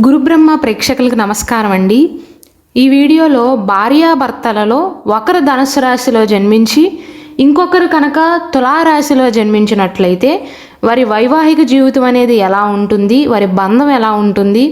గురుబ్రహ్మ ప్రేక్షకులకు నమస్కారం అండి. ఈ వీడియోలో భార్యాభర్తలలో ఒకరు ధనుసు రాశిలో జన్మించి ఇంకొకరు కనుక తులారాశిలో జన్మించినట్లయితే వారి వైవాహిక జీవితం అనేది ఎలా ఉంటుంది, వారి బంధం ఎలా ఉంటుంది,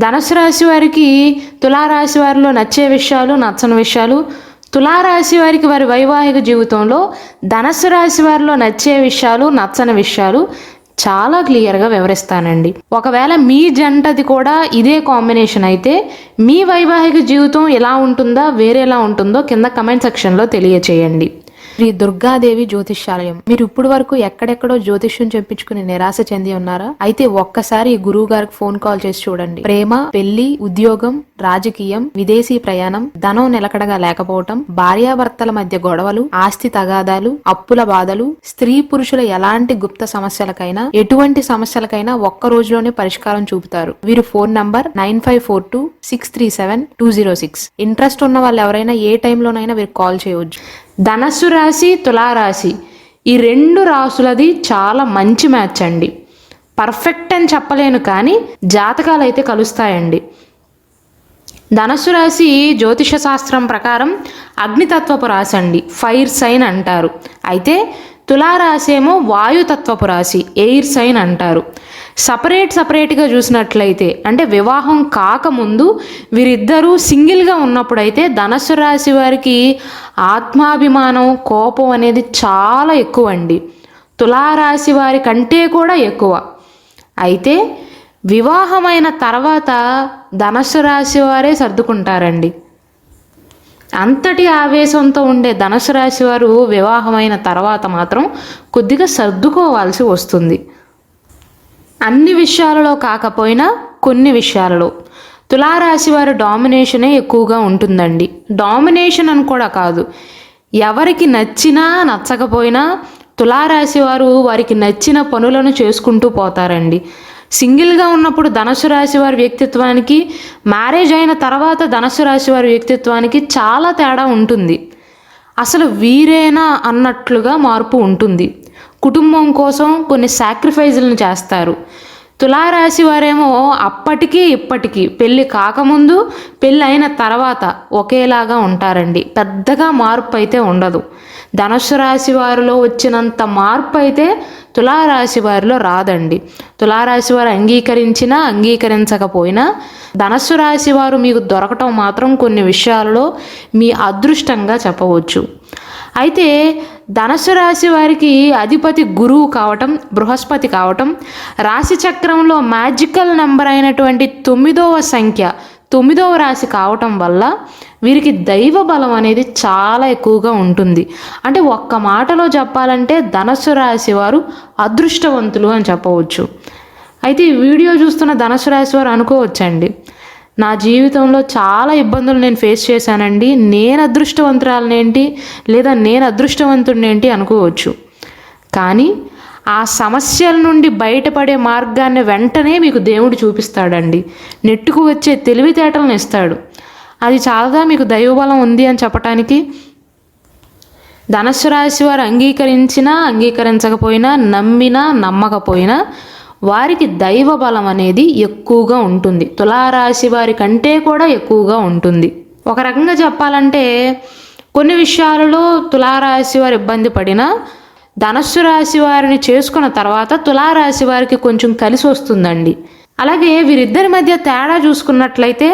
ధనుసు రాశి వారికి తులారాశి వారిలో నచ్చే విషయాలు, నచ్చని విషయాలు, తులారాశి వారికి వారి వైవాహిక జీవితంలో ధనుసు రాశి వారిలో నచ్చే విషయాలు, నచ్చని విషయాలు చాలా క్లియర్గా వివరిస్తానండి. ఒకవేళ మీ జంటది కూడా ఇదే కాంబినేషన్ అయితే మీ వైవాహిక జీవితం ఎలా ఉంటుందో వేరేలా ఉంటుందో కింద కమెంట్ సెక్షన్లో తెలియచేయండి. శ్రీ దుర్గాదేవి జ్యోతిష్యాలయం. మీరు ఇప్పుడు వరకు ఎక్కడెక్కడో జ్యోతిష్యం చెప్పించుకుని నిరాశ చెంది ఉన్నారా? అయితే ఒక్కసారి గురువు గారికి ఫోన్ కాల్ చేసి చూడండి. ప్రేమ, పెళ్లి, ఉద్యోగం, రాజకీయం, విదేశీ ప్రయాణం, ధనం నిలకడగా లేకపోవటం, భార్యాభర్తల మధ్య గొడవలు, ఆస్తి తగాదాలు, అప్పుల బాధలు, స్త్రీ పురుషుల ఎలాంటి గుప్త సమస్యలకైనా, ఎటువంటి సమస్యలకైనా ఒక్క రోజులోనే పరిష్కారం చూపుతారు. వీరు ఫోన్ నంబర్ 9542637206. ఇంట్రెస్ట్ ఉన్న వాళ్ళు ఎవరైనా ఏ టైంలోనైనా వీరికి కాల్ చేయవచ్చు. ధనస్సు రాశి, తులారాశి ఈ రెండు రాశులది చాలా మంచి మ్యాచ్ అండి. పర్ఫెక్ట్ అని చెప్పలేను కానీ జాతకాలు అయితే కలుస్తాయండి. ధనస్సు రాశి జ్యోతిష శాస్త్రం ప్రకారం అగ్నితత్వపు రాశి అండి, ఫైర్ సైన్ అంటారు. అయితే ఏమో వాయుతత్వపు రాశి, ఎయిర్ సైన్ అంటారు. సపరేట్గా చూసినట్లయితే అంటే వివాహం కాకముందు వీరిద్దరూ సింగిల్గా ఉన్నప్పుడైతే ధనుస్సు రాశి వారికి ఆత్మాభిమానం, కోపం అనేది చాలా ఎక్కువ అండి, తులారాశి వారి కంటే కూడా ఎక్కువ. అయితే వివాహమైన తర్వాత ధనుస్సు రాశి వారే సర్దుకుంటారండి. అంతటి ఆవేశంతో ఉండే ధనుస్సు రాశి వారు వివాహమైన తర్వాత మాత్రం కొద్దిగా సర్దుకోవాల్సి వస్తుంది. అన్ని విషయాలలో కాకపోయినా కొన్ని విషయాలలో తులారాశి వారి డామినేషనే ఎక్కువగా ఉంటుందండి. డామినేషన్ అని కూడా కాదు, ఎవరికి నచ్చినా నచ్చకపోయినా తులారాశి వారు వారికి నచ్చిన పనులను చేసుకుంటూ పోతారండి. సింగిల్గా ఉన్నప్పుడు ధనుస్సు రాశి వారి వ్యక్తిత్వానికి, మ్యారేజ్ అయిన తర్వాత ధనుస్సు రాశి వారి వ్యక్తిత్వానికి చాలా తేడా ఉంటుంది. అసలు వీరేనా అన్నట్లుగా మార్పు ఉంటుంది. కుటుంబం కోసం కొన్ని సాక్రిఫైజులను చేస్తారు. తులారాశి వారేమో అప్పటికీ ఇప్పటికీ పెళ్ళి కాకముందు పెళ్ళి అయిన తర్వాత ఒకేలాగా ఉంటారండి. పెద్దగా మార్పు అయితే ఉండదు. ధనుస్సు రాశి వారిలో వచ్చినంత మార్పు అయితే తులారాశి వారిలో రాదండి. తులారాశి వారు అంగీకరించినా అంగీకరించకపోయినా ధనుస్సు రాశి వారు మీకు దొరకటం మాత్రం కొన్ని విషయాలలో మీ అదృష్టంగా చెప్పవచ్చు. అయితే ధనుస్సు రాశి వారికి అధిపతి గురువు కావటం, బృహస్పతి కావటం, రాశి చక్రంలో మ్యాజికల్ నెంబర్ అయినటువంటి 9వ సంఖ్య 9వ రాశి కావటం వల్ల వీరికి దైవ బలం అనేది చాలా ఎక్కువగా ఉంటుంది. అంటే ఒక్క మాటలో చెప్పాలంటే ధనుస్సు రాశి వారు అదృష్టవంతులు అని చెప్పవచ్చు. అయితే ఈ వీడియో చూస్తున్న ధనుస్సు రాశి వారు అనుకోవచ్చండి, నా జీవితంలో చాలా ఇబ్బందులు నేను ఫేస్ చేశానండి, నేను అదృష్టవంతురాలనేంటి లేదా నేను అదృష్టవంతుడినేంటి అనుకోవచ్చు. కానీ ఆ సమస్యల నుండి బయటపడే మార్గాన్ని వెంటనే మీకు దేవుడు చూపిస్తాడండి. నెట్టుకు వచ్చే తెలివితేటలను ఇస్తాడు. అది చాలాగా మీకు దైవబలం ఉంది అని చెప్పటానికి. ధనుస్సు రాశి వారు అంగీకరించినా అంగీకరించకపోయినా, నమ్మినా నమ్మకపోయినా వారికి దైవ బలం అనేది ఎక్కువగా ఉంటుంది. తులారాశి వారి కంటే కూడా ఎక్కువగా ఉంటుంది. ఒక రకంగా చెప్పాలంటే కొన్ని విషయాలలో తులారాశి వారు ఇబ్బంది పడినా ధనుస్సు రాశి వారిని చేసుకున్న తర్వాత తులారాశి వారికి కొంచెం కలిసి వస్తుందండి. అలాగే వీరిద్దరి మధ్య తేడా చూసుకున్నట్లయితే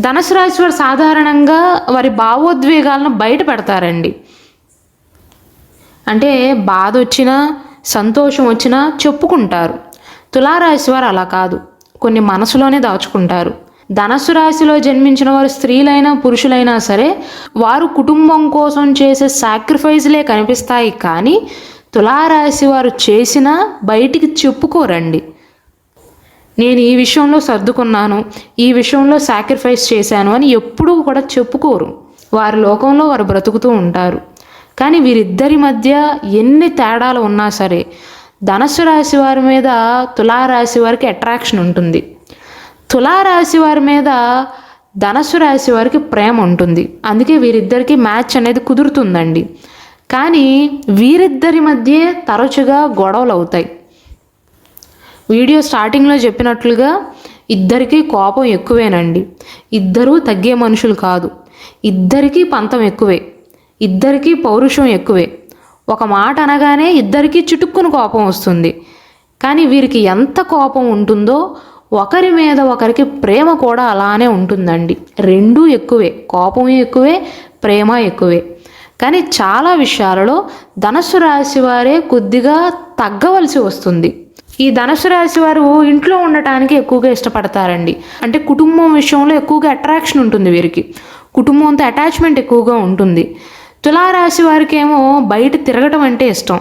ధనుస్సు రాశి వారు సాధారణంగా వారి భావోద్వేగాలను బయట పెడతారండి. అంటే బాధ వచ్చినా సంతోషం వచ్చినా చెప్పుకుంటారు. తులారాశి వారు అలా కాదు, కొన్ని మనసులోనే దాచుకుంటారు. ధనుస్సు రాశిలో జన్మించిన వారు స్త్రీలైనా పురుషులైనా సరే వారు కుటుంబం కోసం చేసే సాక్రిఫైజ్లే కనిపిస్తాయి, కానీ తులారాశి వారు చేసినా బయటికి చెప్పుకోరండి. నేను ఈ విషయంలో సర్దుకున్నాను, ఈ విషయంలో సాక్రిఫైస్ చేశాను అని ఎప్పుడూ కూడా చెప్పుకోరు. వారి లోకంలో వారు బ్రతుకుతూ ఉంటారు. కానీ వీరిద్దరి మధ్య ఎన్ని తేడాలు ఉన్నా సరే ధనుస్సు రాశి వారి మీద తులారాశి వారికి అట్రాక్షన్ ఉంటుంది. తులారాశి వారి మీద ధనుస్సు రాశి వారికి ప్రేమ ఉంటుంది. అందుకే వీరిద్దరికి మ్యాచ్ అనేది కుదురుతుందండి. కానీ వీరిద్దరి మధ్య తరచుగా గొడవలు అవుతాయి. వీడియో స్టార్టింగ్లో చెప్పినట్లుగా ఇద్దరికీ కోపం ఎక్కువేనండి. ఇద్దరూ తగ్గే మనుషులు కాదు. ఇద్దరికీ పంతం ఎక్కువే, ఇద్దరికీ పౌరుషం ఎక్కువే. ఒక మాట అనగానే ఇద్దరికీ చిటుక్కును కోపం వస్తుంది. కానీ వీరికి ఎంత కోపం ఉంటుందో ఒకరి మీద ఒకరికి ప్రేమ కూడా అలానే ఉంటుందండి. రెండూ ఎక్కువే, కోపం ఎక్కువే, ప్రేమ ఎక్కువే. కానీ చాలా విషయాలలో ధనుస్సు రాశి వారే కొద్దిగా తగ్గవలసి వస్తుంది. ఈ ధనుస్సు రాశి వారు ఇంట్లో ఉండటానికి ఎక్కువగా ఇష్టపడతారండి. అంటే కుటుంబం విషయంలో ఎక్కువగా అట్రాక్షన్ ఉంటుంది వీరికి, కుటుంబంతో అటాచ్మెంట్ ఎక్కువగా ఉంటుంది. తులారాశి వారికి ఏమో బయట తిరగటం అంటే ఇష్టం,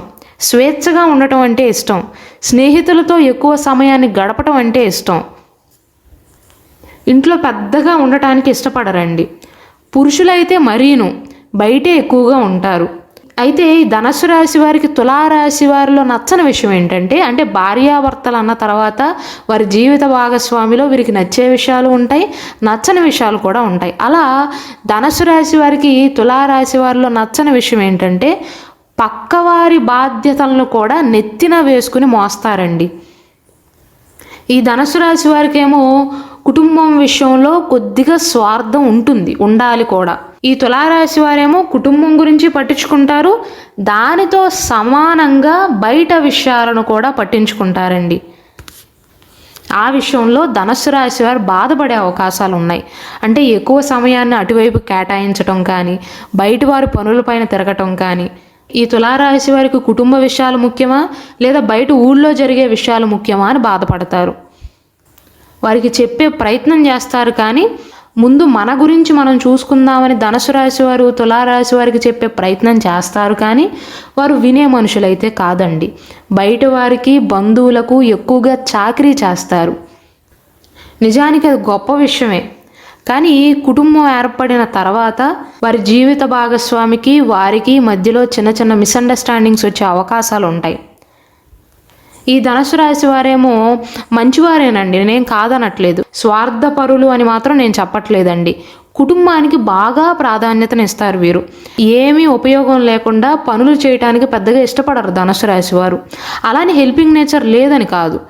స్వేచ్ఛగా ఉండటం అంటే ఇష్టం, స్నేహితులతో ఎక్కువ సమయాన్ని గడపటం అంటే ఇష్టం. ఇంట్లో పెద్దగా ఉండటానికి ఇష్టపడరండి. పురుషులైతే మరీను బయటే ఎక్కువగా ఉంటారు. అయితే ఈ ధనుస్సు రాశి వారికి తులారాశి వారిలో నచ్చని విషయం ఏంటంటే, అంటే భార్యాభర్తలు అన్న తర్వాత వారి జీవిత భాగస్వామిలో వీరికి నచ్చే విషయాలు ఉంటాయి, నచ్చని విషయాలు కూడా ఉంటాయి. అలా ధనుస్సు రాశి వారికి తులారాశి వారిలో నచ్చని విషయం ఏంటంటే, పక్కవారి బాధ్యతలను కూడా నెత్తిన వేసుకుని మోస్తారండి. ఈ ధనుస్సు రాశి వారికి ఏమో కుటుంబం విషయంలో కొద్దిగా స్వార్థం ఉండాలి కూడా. ఈ తులారాశి వారేమో కుటుంబం గురించి పట్టించుకుంటారు, దానితో సమానంగా బయట విషయాలను కూడా పట్టించుకుంటారండి. ఆ విషయంలో ధనుస్సు రాశి వారు బాధపడే అవకాశాలు ఉన్నాయి. అంటే ఎక్కువ సమయాన్ని అటువైపు కేటాయించడం కానీ, బయట వారి పనులపైన తిరగటం కానీ. ఈ తులారాశి వారికి కుటుంబ విషయాలు ముఖ్యమా లేదా బయట ఊళ్ళో జరిగే విషయాలు ముఖ్యమా అని బాధపడతారు. వారికి చెప్పే ప్రయత్నం చేస్తారు, కానీ ముందు మన గురించి మనం చూసుకుందామని ధనుసు రాశి వారు తులారాశి వారికి చెప్పే ప్రయత్నం చేస్తారు, కానీ వారు వినే మనుషులైతే కాదండి. బయట వారికి బంధువులకు ఎక్కువగా చాకరీ చేస్తారు. నిజానికి అది గొప్ప విషయమే, కానీ కుటుంబం ఏర్పడిన తర్వాత వారి జీవిత భాగస్వామికి వారికి మధ్యలో చిన్న చిన్న మిస్అండర్స్టాండింగ్స్ వచ్చే అవకాశాలు ఉంటాయి. ఈ ధనుసు రాశి వారేమో మంచివారేనండి, నేను కాదనట్లేదు, స్వార్థపరులు అని మాత్రం నేను చెప్పట్లేదండి. కుటుంబానికి బాగా ప్రాధాన్యతనిస్తారు వీరు. ఏమీ ఉపయోగం లేకుండా పనులు చేయడానికి పెద్దగా ఇష్టపడరు ధనుసు రాశి వారు. అలానే హెల్పింగ్ నేచర్ లేదని కాదు,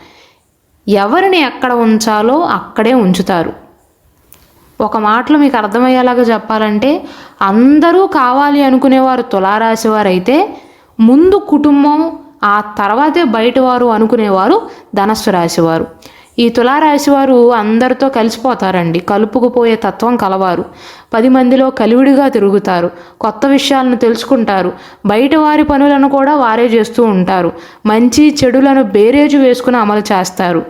ఎవరిని ఎక్కడ ఉంచాలో అక్కడే ఉంచుతారు. ఒక మాటలో మీకు అర్థమయ్యేలాగా చెప్పాలంటే, అందరూ కావాలి అనుకునేవారు తులారాశి వారు అయితే, ముందు కుటుంబం ఆ తర్వాతే బయటవారు అనుకునేవారు ధనుస్సు రాశివారు. ఈ తులారాశి వారు అందరితో కలిసిపోతారండి, కలుపుకుపోయే తత్వం కలవారు. 10 మందిలో కలివిడిగా తిరుగుతారు, కొత్త విషయాలను తెలుసుకుంటారు, బయట వారి పనులను కూడా వారే చేస్తూ ఉంటారు, మంచి చెడులను బేరేజు వేసుకుని అమలు చేస్తారు,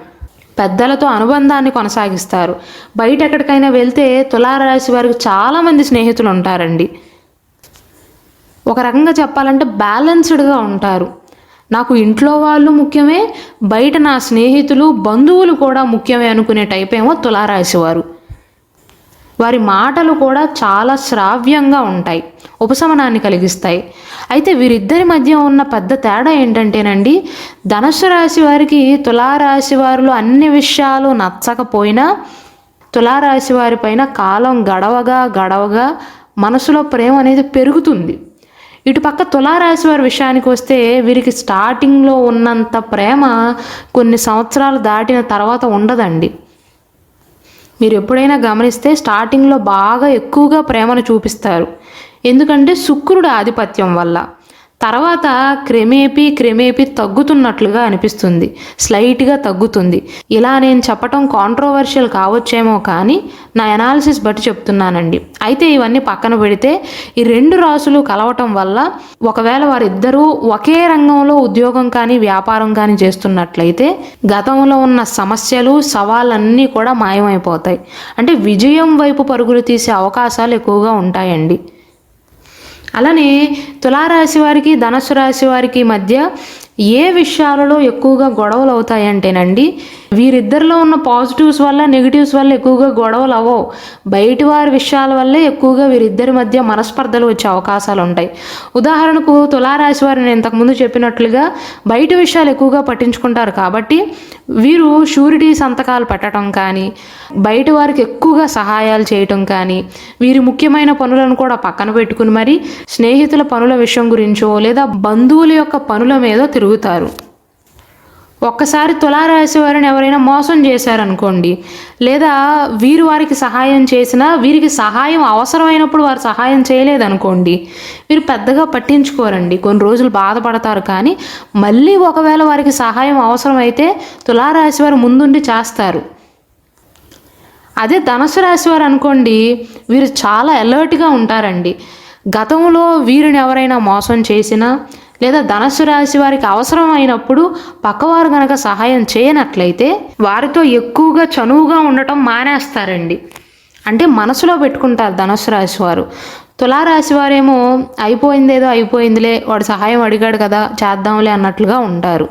పెద్దలతో అనుబంధాన్ని కొనసాగిస్తారు. బయట ఎక్కడికైనా వెళ్తే తులారాశి వారికి చాలామంది స్నేహితులు ఉంటారండి. ఒక రకంగా చెప్పాలంటే బ్యాలెన్స్డ్గా ఉంటారు. నాకు ఇంట్లో వాళ్ళు ముఖ్యమే, బయట నా స్నేహితులు బంధువులు కూడా ముఖ్యమే అనుకునే టైప్ ఏమో తులారాశి వారు. వారి మాటలు కూడా చాలా శ్రావ్యంగా ఉంటాయి, ఉపశమనాన్ని కలిగిస్తాయి. అయితే వీరిద్దరి మధ్య ఉన్న పెద్ద తేడా ఏంటంటేనండి, ధనుస్సు రాశి వారికి తులారాశి వారిలో అన్ని విషయాలు నచ్చకపోయినా తులారాశి వారి పైన కాలం గడవగా మనసులో ప్రేమ అనేది పెరుగుతుంది. ఇటుపక్క తులారాశి వారి విషయానికి వస్తే, వీరికి స్టార్టింగ్లో ఉన్నంత ప్రేమ కొన్ని సంవత్సరాలు దాటిన తర్వాత ఉండదండి. మీరు ఎప్పుడైనా గమనిస్తే స్టార్టింగ్లో బాగా ఎక్కువగా ప్రేమను చూపిస్తారు, ఎందుకంటే శుక్రుడు ఆధిపత్యం వల్ల. తర్వాత క్రమేపీ తగ్గుతున్నట్లుగా అనిపిస్తుంది, స్లైట్గా తగ్గుతుంది. ఇలా నేను చెప్పటం కాంట్రోవర్షియల్ కావచ్చేమో, కానీ నా అనాలిసిస్ బట్టి చెప్తున్నానండి. అయితే ఇవన్నీ పక్కన పెడితే, ఈ 2 రాసులు కలవటం వల్ల ఒకవేళ వారిద్దరూ ఒకే రంగంలో ఉద్యోగం కానీ వ్యాపారం కానీ చేస్తున్నట్లయితే గతంలో ఉన్న సమస్యలు సవాళ్ళన్నీ కూడా మాయమైపోతాయి. అంటే విజయం వైపు పరుగులు తీసే అవకాశాలు ఎక్కువగా ఉంటాయండి. అలానే తులారాశి వారికి ధనుస్సు రాశి వారికి మధ్య ఏ విషయాలలో ఎక్కువగా గొడవలు అవుతాయంటేనండి, వీరిద్దరిలో ఉన్న పాజిటివ్స్ వల్ల నెగిటివ్స్ వల్ల ఎక్కువగా గొడవలు అవ్వవు, బయటి వారి విషయాల వల్లే ఎక్కువగా వీరిద్దరి మధ్య మనస్పర్ధలు వచ్చే అవకాశాలు ఉంటాయి. ఉదాహరణకు తులారాశి వారు నేను ఇంతకుముందు చెప్పినట్లుగా బయట విషయాలు ఎక్కువగా పట్టించుకుంటారు, కాబట్టి వీరు షూరిటీ సంతకాలు పెట్టడం కానీ, బయట వారికి ఎక్కువగా సహాయాలు చేయటం కానీ, వీరి ముఖ్యమైన పనులను కూడా పక్కన పెట్టుకుని మరి స్నేహితుల పనుల విషయం గురించో లేదా బంధువుల యొక్క పనుల మీద తిరుగుతారు. ఒక్కసారి తులారాశి వారిని ఎవరైనా మోసం చేశారనుకోండి, లేదా వీరు వారికి సహాయం చేసినా వీరికి సహాయం అవసరమైనప్పుడు వారు సహాయం చేయలేదనుకోండి, వీరు పెద్దగా పట్టించుకోరండి. కొన్ని రోజులు బాధపడతారు, కానీ మళ్ళీ ఒకవేళ వారికి సహాయం అవసరమైతే తులారాశి వారు ముందుండి చేస్తారు. అదే ధనుసు రాశి వారు అనుకోండి, వీరు చాలా అలర్ట్గా ఉంటారండి. గతంలో వీరిని ఎవరైనా మోసం చేసినా లేదా ధనుసు రాశి వారికి అవసరం అయినప్పుడు పక్కవారు కనుక సహాయం చేయనట్లయితే వారితో ఎక్కువగా చనువుగా ఉండటం మానేస్తారండి. అంటే మనసులో పెట్టుకుంటారు ధనుసు రాశి వారు. తులారాశి వారేమో అయిపోయిందేదో అయిపోయిందిలే, వాడు సహాయం అడిగాడు కదా చేద్దాంలే అన్నట్లుగా ఉంటారు.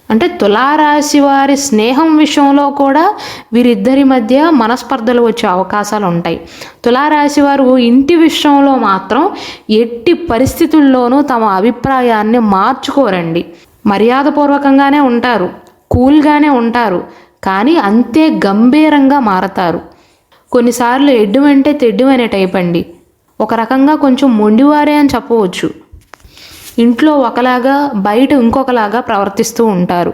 అంటే తులారాశి వారి స్నేహం విషయంలో కూడా వీరిద్దరి మధ్య మనస్పర్ధలు వచ్చే అవకాశాలు ఉంటాయి. తులారాశి వారు ఇంటి విషయంలో మాత్రం ఎట్టి పరిస్థితుల్లోనూ తమ అభిప్రాయాన్ని మార్చుకోరండి. మర్యాదపూర్వకంగానే ఉంటారు, కూల్గానే ఉంటారు, కానీ అంతే గంభీరంగా మారతారు. కొన్నిసార్లు ఎడ్డు అంటే తెడ్డు అనే టైప్ అండి. ఒక రకంగా కొంచెం మొండివారే అని చెప్పవచ్చు. ఇంట్లో ఒకలాగా బయట ఇంకొకలాగా ప్రవర్తిస్తూ ఉంటారు.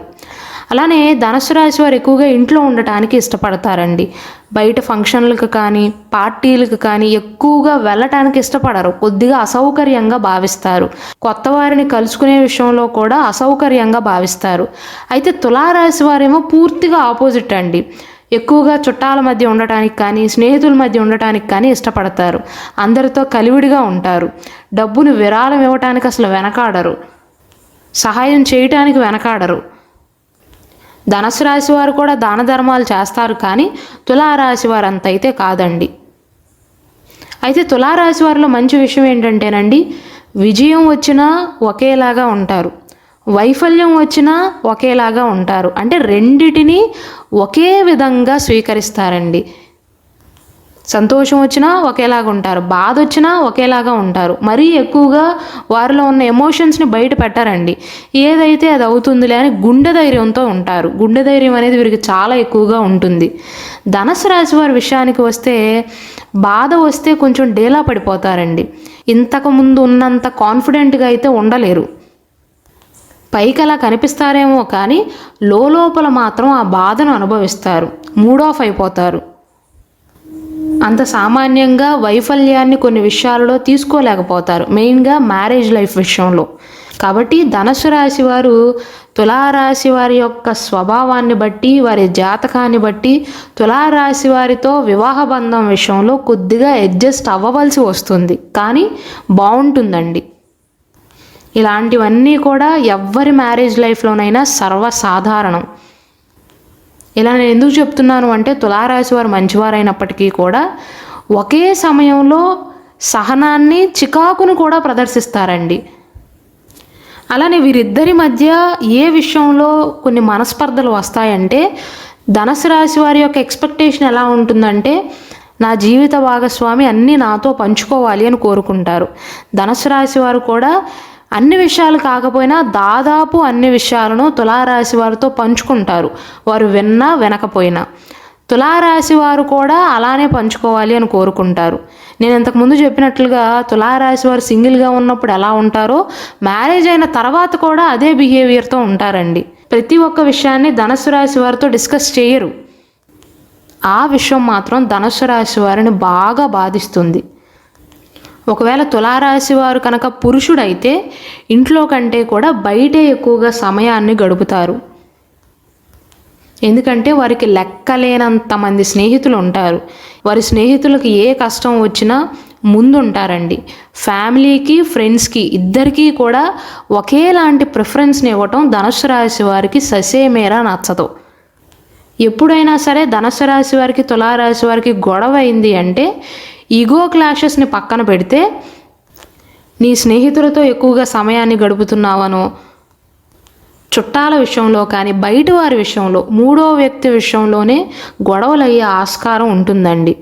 అలానే ధనుసు రాశి వారు ఎక్కువగా ఇంట్లో ఉండటానికి ఇష్టపడతారండి. బయట ఫంక్షన్లకు కానీ పార్టీలకు కానీ ఎక్కువగా వెళ్ళటానికి ఇష్టపడరు. కొద్దిగా అసౌకర్యంగా భావిస్తారు. కొత్త వారిని కలుసుకునే విషయంలో కూడా అసౌకర్యంగా భావిస్తారు. అయితే తులారాశి వారేమో పూర్తిగా ఆపోజిట్ అండి. ఎక్కువగా చుట్టాల మధ్య ఉండటానికి కానీ స్నేహితుల మధ్య ఉండటానికి కానీ ఇష్టపడతారు. అందరితో కలివిడిగా ఉంటారు. డబ్బును విరాళం ఇవ్వటానికి అసలు వెనకాడరు, సహాయం చేయటానికి వెనకాడరు. ధనుసు రాశి వారు కూడా దాన ధర్మాలు చేస్తారు, కానీ తులారాశి వారు అంత అయితే కాదండి. అయితే తులారాశి వారిలో మంచి విషయం ఏంటంటేనండి, విజయం వచ్చినా ఒకేలాగా ఉంటారు, వైఫల్యం వచ్చినా ఒకేలాగా ఉంటారు. అంటే రెండిటిని ఒకే విధంగా స్వీకరిస్తారండి. సంతోషం వచ్చినా ఒకేలాగా ఉంటారు, బాధ వచ్చినా ఒకేలాగా ఉంటారు. మరీ ఎక్కువగా వారిలో ఉన్న ఎమోషన్స్ని బయట పెట్టారండి. ఏదైతే అది అవుతుందిలే అని గుండె ధైర్యంతో ఉంటారు. గుండె ధైర్యం అనేది వీరికి చాలా ఎక్కువగా ఉంటుంది. ధనుసు రాశి వారి విషయానికి వస్తే బాధ వస్తే కొంచెం డేలా పడిపోతారండి. ఇంతకుముందు ఉన్నంత కాన్ఫిడెంట్గా అయితే ఉండలేరు. పైకి అలా కనిపిస్తారేమో కానీ లోపల మాత్రం ఆ బాధను అనుభవిస్తారు, మూడ్ ఆఫ్ అయిపోతారు. అంత సామాన్యంగా వైఫల్యాన్ని కొన్ని విషయాలలో తీసుకోలేకపోతారు, మెయిన్గా మ్యారేజ్ లైఫ్ విషయంలో. కాబట్టి ధనుసు రాశి వారు తులారాశి వారి యొక్క స్వభావాన్ని బట్టి, వారి జాతకాన్ని బట్టి తులారాశి వారితో వివాహ బంధం విషయంలో కొద్దిగా అడ్జస్ట్ అవ్వవలసి వస్తుంది, కానీ బాగుంటుందండి. ఇలాంటివన్నీ కూడా ఎవ్వరి మ్యారేజ్ లైఫ్లోనైనా సర్వసాధారణం. ఇలా నేను ఎందుకు చెప్తున్నాను అంటే తులారాశి వారు మంచివారైనప్పటికీ కూడా ఒకే సమయంలో సహనాన్ని చికాకును కూడా ప్రదర్శిస్తారండి. అలానే వీరిద్దరి మధ్య ఏ విషయంలో కొన్ని మనస్పర్ధలు వస్తాయంటే, ధనుసు రాశి వారి యొక్క ఎక్స్పెక్టేషన్ ఎలా ఉంటుందంటే, నా జీవిత భాగస్వామి అన్నీ నాతో పంచుకోవాలి అని కోరుకుంటారు. ధనుసు రాశి వారు కూడా అన్ని విషయాలు కాకపోయినా దాదాపు అన్ని విషయాలను తులారాశి వారితో పంచుకుంటారు, వారు విన్నా వినకపోయినా. తులారాశి వారు కూడా అలానే పంచుకోవాలి అని కోరుకుంటారు. నేను ఇంతకుముందు చెప్పినట్లుగా తులారాశి వారు సింగిల్గా ఉన్నప్పుడు ఎలా ఉంటారో మ్యారేజ్ అయిన తర్వాత కూడా అదే బిహేవియర్తో ఉంటారండి. ప్రతి ఒక్క విషయాన్ని ధనుసు రాశి వారితో డిస్కస్ చేయరు. ఆ విషయం మాత్రం ధనుసు రాశి వారిని బాగా బాధిస్తుంది. ఒకవేళ తులారాశి వారు కనుక పురుషుడైతే ఇంట్లో కంటే కూడా బయటే ఎక్కువగా సమయాన్ని గడుపుతారు. ఎందుకంటే వారికి లెక్కలేనంత మంది స్నేహితులు ఉంటారు. వారి స్నేహితులకు ఏ కష్టం వచ్చినా ముందుంటారండి. ఫ్యామిలీకి ఫ్రెండ్స్కి ఇద్దరికీ కూడా ఒకేలాంటి ప్రిఫరెన్స్ని ఇవ్వటం ధనుసు రాశి వారికి ససేమేరా నచ్చదు. ఎప్పుడైనా సరే ధనుసు రాశి వారికి తులారాశి వారికి గొడవ అయింది అంటే ఈగో క్లాషెస్ని పక్కన పెడితే, నీ స్నేహితులతో ఎక్కువగా సమయాన్ని గడుపుతున్నావనో, చుట్టాల విషయంలో కానీ బయట వారి విషయంలో మూడో వ్యక్తి విషయంలోనే గొడవలు అయ్యే ఆస్కారం ఉంటుందండి.